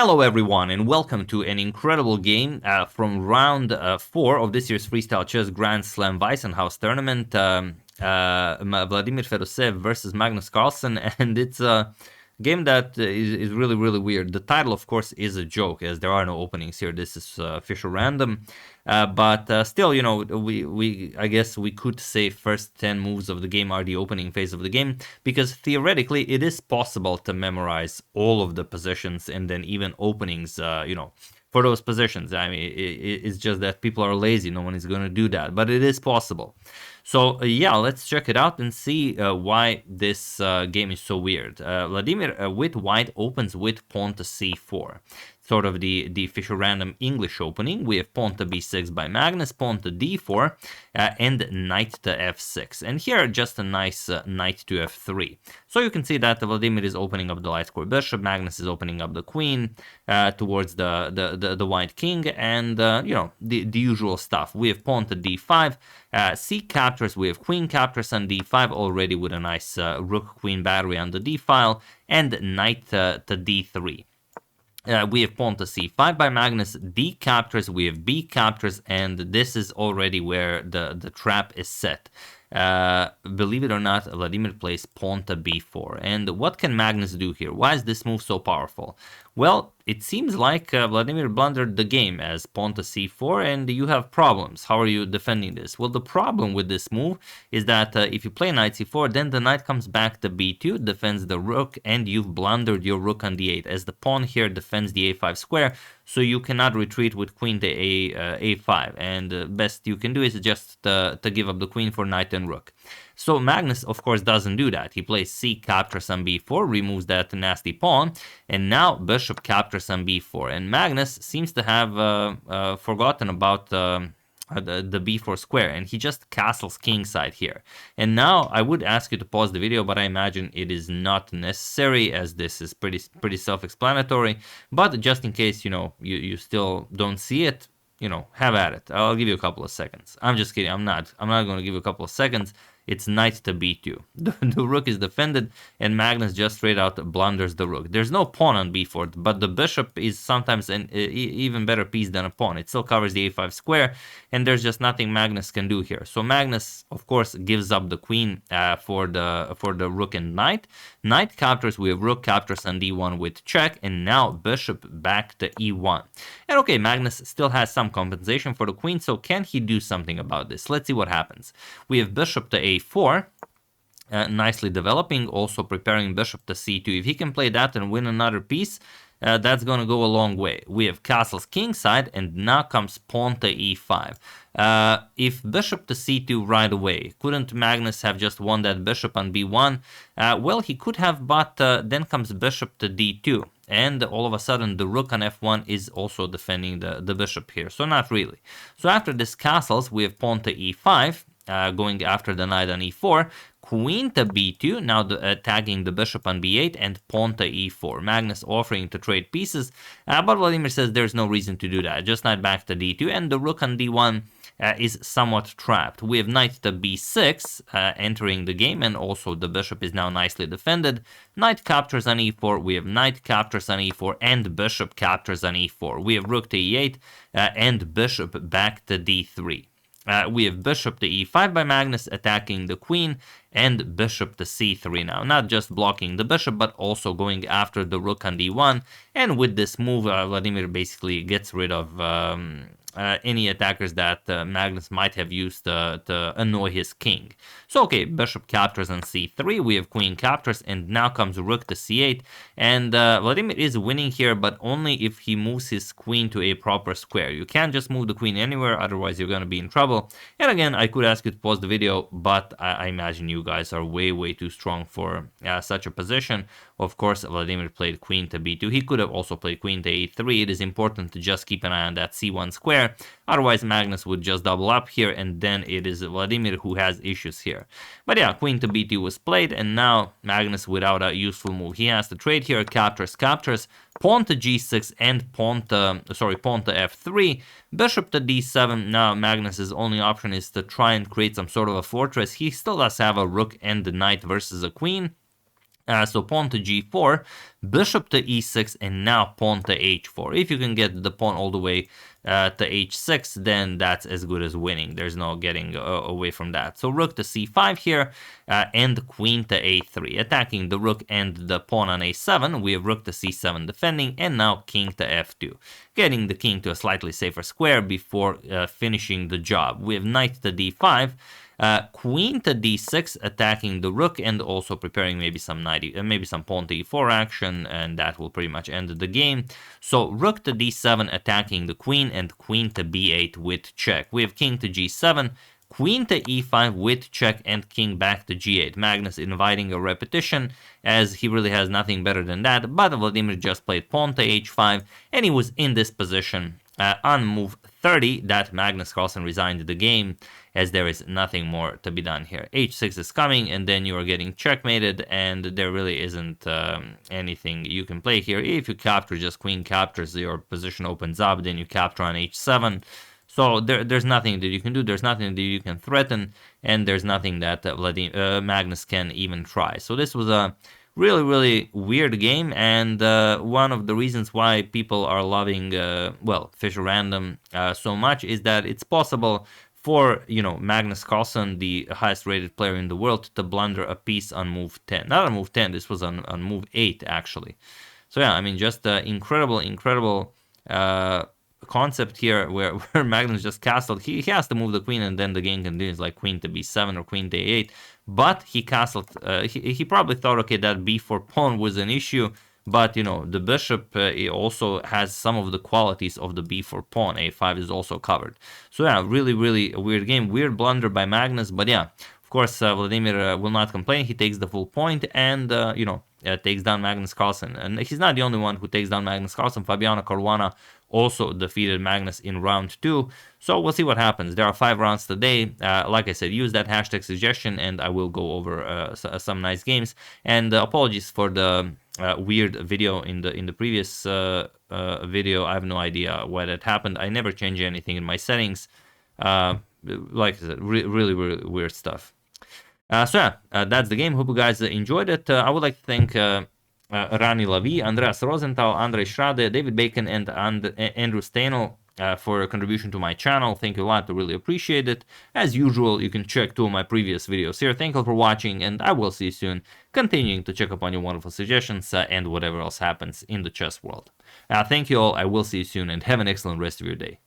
Hello everyone and welcome to an incredible game from round 4 of this year's Freestyle Chess Grand Slam Weissenhaus tournament. Vladimir Fedoseev versus Magnus Carlsen, and it's a game that is really weird. The title, of course, is a joke, as there are no openings here. This is official random, but still, you know, I guess we could say first 10 moves of the game are the opening phase of the game, because theoretically it is possible to memorize all of the positions and then even openings, you know, for those positions. I mean, it's just that people are lazy. No one is going to do that, but it is possible. So yeah, let's check it out and see why this game is so weird. Vladimir with white opens with pawn to c4. Sort of the official random English opening. We have pawn to b6 by Magnus, pawn to d4, and knight to f6. And here just a nice knight to f3. So you can see that Vladimir is opening up the light square bishop, Magnus is opening up the queen towards the white king, and you know, the usual stuff. We have pawn to d5, c captures, we have queen captures on d5 already with a nice rook-queen battery on the d file, and knight to d3. We have pawn to c5 by Magnus, d captures, we have b captures, and this is already where the trap is set. Believe it or not, Vladimir plays pawn to b4. And what can Magnus do here? Why is this move so powerful? Well, it seems like Vladimir blundered the game as pawn to c4, and you have problems. How are you defending this? Well, the problem with this move is that if you play knight c4, then the knight comes back to b2, defends the rook, and you've blundered your rook on d8, as the pawn here defends the a5 square, so you cannot retreat with queen to a5, and best you can do is just to give up the queen for knight and rook. So Magnus, of course, doesn't do that. He plays c captures on b4, removes that nasty pawn, and now bishop captures on b4. And Magnus seems to have forgotten about the b4 square, and he just castles kingside here. And now I would ask you to pause the video, but I imagine it is not necessary, as this is pretty self-explanatory. But just in case, you know, you still don't see it, you know, have at it. I'll give you a couple of seconds. I'm just kidding. I'm not going to give you a couple of seconds. It's knight to b2. The rook is defended, and Magnus just straight out blunders the rook. There's no pawn on b4, but the bishop is sometimes an even better piece than a pawn. It still covers the a5 square, and there's just nothing Magnus can do here. So Magnus, of course, gives up the queen for the rook and knight. Knight captures, we have rook captures on d1 with check, and now bishop back to e1. And okay, Magnus still has some compensation for the queen, so can he do something about this? Let's see what happens. We have bishop to a4, nicely developing, also preparing bishop to c2. If he can play that and win another piece, that's going to go a long way. We have castles kingside, and now comes pawn to e5. If bishop to c2 right away, couldn't Magnus have just won that bishop on b1? Well, he could have, but then comes bishop to d2. And all of a sudden, the rook on f1 is also defending the bishop here. So not really. So after this castles, we have pawn to e5, going after the knight on e4, queen to b2, now tagging the bishop on b8, and pawn to e4. Magnus offering to trade pieces, but Vladimir says there's no reason to do that. Just knight back to d2, and the rook on d1 is somewhat trapped. We have knight to b6 entering the game, and also the bishop is now nicely defended. Knight captures on e4, we have knight captures on e4, and bishop captures on e4. We have rook to e8, and bishop back to d3. We have bishop to e5 by Magnus, attacking the queen, and bishop to c3 now. Not just blocking the bishop, but also going after the rook on d1. And with this move, Vladimir basically gets rid of any attackers that Magnus might have used to annoy his king. So okay, bishop captures on c3, we have queen captures, and now comes rook to c8, and Vladimir is winning here, but only if he moves his queen to a proper square. You can't just move the queen anywhere, otherwise you're going to be in trouble. And again, I could ask you to pause the video, but I imagine you guys are way too strong for such a position. Of course, Vladimir played queen to b2. He could have also played queen to a3. It is important to just keep an eye on that c1 square. Otherwise, Magnus would just double up here, and then it is Vladimir who has issues here. But yeah, queen to b2 was played, and now Magnus without a useful move. He has to trade here, captures, pawn to g6, and pawn to f3, bishop to d7. Now Magnus's only option is to try and create some sort of a fortress. He still does have a rook and the knight versus a queen. So pawn to g4, bishop to e6, and now pawn to h4. If you can get the pawn all the way to h6, then that's as good as winning. There's no getting away from that. So rook to c5 here, and queen to a3, attacking the rook and the pawn on a7. We have rook to c7 defending, and now king to f2, getting the king to a slightly safer square before finishing the job. We have knight to d5. Queen to d6, attacking the rook and also preparing maybe some maybe some pawn to e4 action, and that will pretty much end the game. So rook to d7, attacking the queen, and queen to b8 with check. We have king to g7, queen to e5 with check, and king back to g8. Magnus inviting a repetition, as he really has nothing better than that, but Vladimir just played pawn to h5, and he was in this position on move 30 that Magnus Carlsen resigned the game, as there is nothing more to be done here. h6 is coming, and then you are getting checkmated, and there really isn't anything you can play here. If you capture, just queen captures, your position opens up, then you capture on h7. So there's nothing that you can do, there's nothing that you can threaten, and there's nothing that Magnus can even try. So this was a really weird game, and one of the reasons why people are loving Fischer Random so much is that it's possible for, you know, Magnus Carlsen, the highest rated player in the world, to blunder a piece on move 10. Not on move 10, this was on move 8 actually. So yeah, I mean, just incredible concept here where Magnus just castled. He has to move the queen, and then the game continues, like queen to b7 or queen to a8. But he castled. He probably thought, okay, that b4 pawn was an issue, but you know, the bishop also has some of the qualities of the b4 pawn. a5 is also covered. So yeah, really a weird game, weird blunder by Magnus. But yeah, of course, Vladimir will not complain. He takes the full point, and takes down Magnus Carlsen. And he's not the only one who takes down Magnus Carlsen. Fabiano Caruana also defeated Magnus in round 2. So we'll see what happens. There are 5 rounds today. Like I said, use that hashtag suggestion, and I will go over some nice games. And apologies for the weird video in the previous video. I have no idea why that happened. I never change anything in my settings. Like I said, really weird stuff. So yeah, that's the game. Hope you guys enjoyed it. I would like to thank Rani Lavi, Andreas Rosenthal, Andrei Schrade, David Bacon, and Andrew Steno for a contribution to my channel. Thank you a lot. I really appreciate it. As usual, you can check 2 of my previous videos here. Thank you for watching, and I will see you soon, continuing to check up on your wonderful suggestions and whatever else happens in the chess world. Thank you all. I will see you soon, and have an excellent rest of your day.